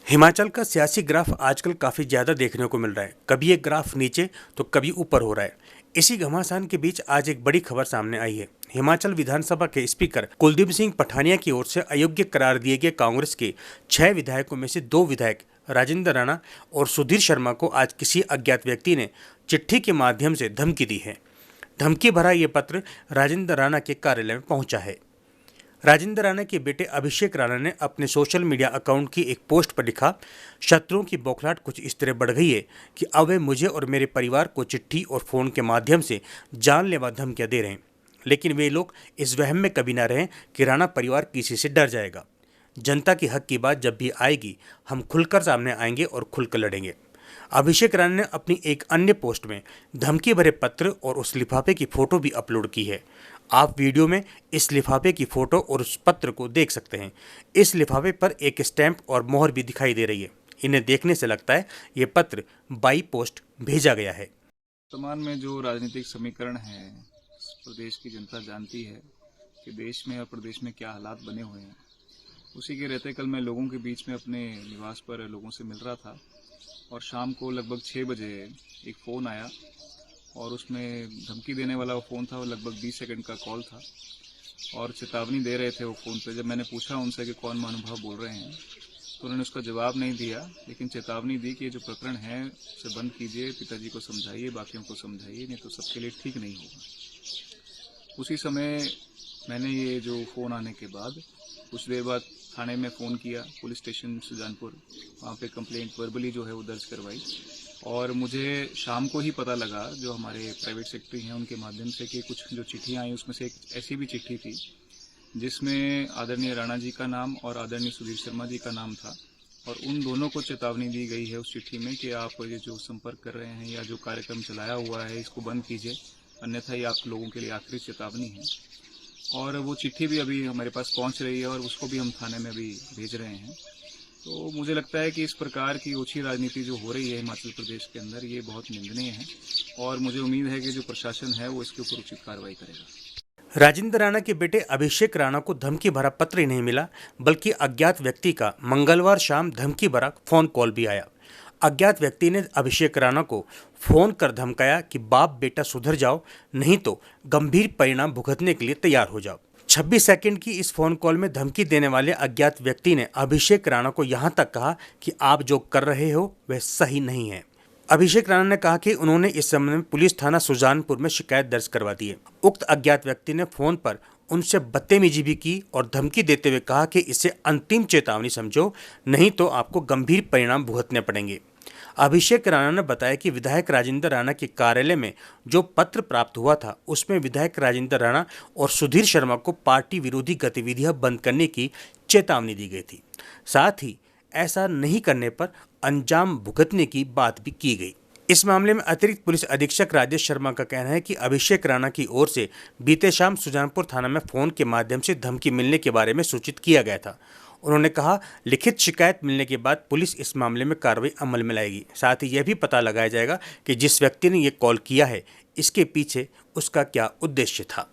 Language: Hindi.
हिमाचल का सियासी ग्राफ आजकल काफ़ी ज़्यादा देखने को मिल रहा है। कभी एक ग्राफ नीचे तो कभी ऊपर हो रहा है। इसी घमासान के बीच आज एक बड़ी खबर सामने आई है। हिमाचल विधानसभा के स्पीकर कुलदीप सिंह पठानिया की ओर से अयोग्य करार दिए गए कांग्रेस के 6 विधायकों में से 2 विधायक राजेंद्र राणा और सुधीर शर्मा को आज किसी अज्ञात व्यक्ति ने चिट्ठी के माध्यम से धमकी दी है। धमकी भरा ये पत्र राजेंद्र राणा के कार्यालय में पहुंचा है। राजेंद्र राणा के बेटे अभिषेक राणा ने अपने सोशल मीडिया अकाउंट की एक पोस्ट पर लिखा, शत्रुओं की बौखलाहट कुछ इस तरह बढ़ गई है कि अब वे मुझे और मेरे परिवार को चिट्ठी और फ़ोन के माध्यम से जानलेवा धमकियां दे रहे हैं। लेकिन वे लोग इस वहम में कभी ना रहें कि राणा परिवार किसी से डर जाएगा। जनता की हक की बात जब भी आएगी, हम खुलकर सामने आएंगे और खुलकर लड़ेंगे। अभिषेक राणा ने अपनी एक अन्य पोस्ट में धमकी भरे पत्र और उस लिफाफे की फोटो भी अपलोड की है। आप वीडियो में इस लिफाफे की फोटो और उस पत्र को देख सकते हैं। इस लिफाफे पर एक स्टैंप और मोहर भी दिखाई दे रही है। इन्हें देखने से लगता है ये पत्र बाई पोस्ट भेजा गया है। वर्तमान में जो राजनीतिक समीकरण है, प्रदेश की जनता जानती है कि देश में और प्रदेश में क्या हालात बने हुए हैं। उसी के रहते कल मैं लोगों के बीच में अपने निवास पर लोगों से मिल रहा था और शाम को लगभग 6 बजे एक फ़ोन आया और उसमें धमकी देने वाला वो फ़ोन था। वो लगभग 20 सेकंड का कॉल था और चेतावनी दे रहे थे वो फ़ोन पे। जब मैंने पूछा उनसे कि कौन महानुभाव बोल रहे हैं, तो उन्होंने उसका जवाब नहीं दिया, लेकिन चेतावनी दी कि ये जो प्रकरण है उसे बंद कीजिए, पिताजी को समझाइए, बाकियों को समझाइए, नहीं तो सबके लिए ठीक नहीं होगा। उसी समय मैंने ये जो फ़ोन आने के बाद कुछ देर बाद थाने में फ़ोन किया, पुलिस स्टेशन सुजानपुर, वहाँ पे कंप्लेंट वर्बली जो है वो दर्ज करवाई और मुझे शाम को ही पता लगा, जो हमारे प्राइवेट सेक्रेटरी हैं उनके माध्यम से, कि कुछ जो चिट्ठियाँ आई उसमें से एक ऐसी भी चिट्ठी थी जिसमें आदरणीय राणा जी का नाम और आदरणीय सुधीर शर्मा जी का नाम था और उन दोनों को चेतावनी दी गई है उस चिट्ठी में कि आप ये जो संपर्क कर रहे हैं या जो कार्यक्रम चलाया हुआ है इसको बंद कीजिए, अन्यथा ये आप लोगों के लिए आखिरी चेतावनी है। और वो चिट्ठी भी अभी हमारे पास पहुंच रही है और उसको भी हम थाने में अभी भेज रहे हैं। तो मुझे लगता है कि इस प्रकार की ओछी राजनीति जो हो रही है हिमाचल प्रदेश के अंदर, ये बहुत निंदनीय है और मुझे उम्मीद है कि जो प्रशासन है वो इसके ऊपर उचित कार्रवाई करेगा। राजेंद्र राणा के बेटे अभिषेक राणा को धमकी भरा पत्र ही नहीं मिला, बल्कि अज्ञात व्यक्ति का मंगलवार शाम धमकी भरा फोन कॉल भी आया। अज्ञात व्यक्ति ने अभिषेक राणा को फोन कर धमकाया कि बाप बेटा सुधर जाओ, नहीं तो गंभीर परिणाम भुगतने के लिए तैयार हो जाओ। 26 सेकंड की इस फोन कॉल में धमकी देने वाले अज्ञात व्यक्ति ने अभिषेक राणा को यहां तक कहा कि आप जो कर रहे हो वह सही नहीं है। अभिषेक राणा ने कहा कि उन्होंने इस संबंध में पुलिस थाना सुजानपुर में शिकायत दर्ज करवा दी है। उक्त अज्ञात व्यक्ति ने फोन पर उनसे बदतमीजी भी की और धमकी देते हुए कहा कि इसे अंतिम चेतावनी समझो, नहीं तो आपको गंभीर परिणाम भुगतने पड़ेंगे। अभिषेक राणा ने बताया कि विधायक राजेंद्र राणा के कार्यालय में जो पत्र प्राप्त हुआ था उसमें विधायक राजेंद्र राणा और सुधीर शर्मा को पार्टी विरोधी गतिविधियां बंद करने की चेतावनी दी गई थी। साथ ही ऐसा नहीं करने पर अंजाम भुगतने की बात भी की गई। इस मामले में अतिरिक्त पुलिस अधीक्षक राजेश शर्मा का कहना है कि अभिषेक राणा की ओर से बीते शाम सुजानपुर थाना में फोन के माध्यम से धमकी मिलने के बारे में सूचित किया गया था। उन्होंने कहा, लिखित शिकायत मिलने के बाद पुलिस इस मामले में कार्रवाई अमल में लाएगी। साथ ही यह भी पता लगाया जाएगा कि जिस व्यक्ति ने ये कॉल किया है इसके पीछे उसका क्या उद्देश्य था।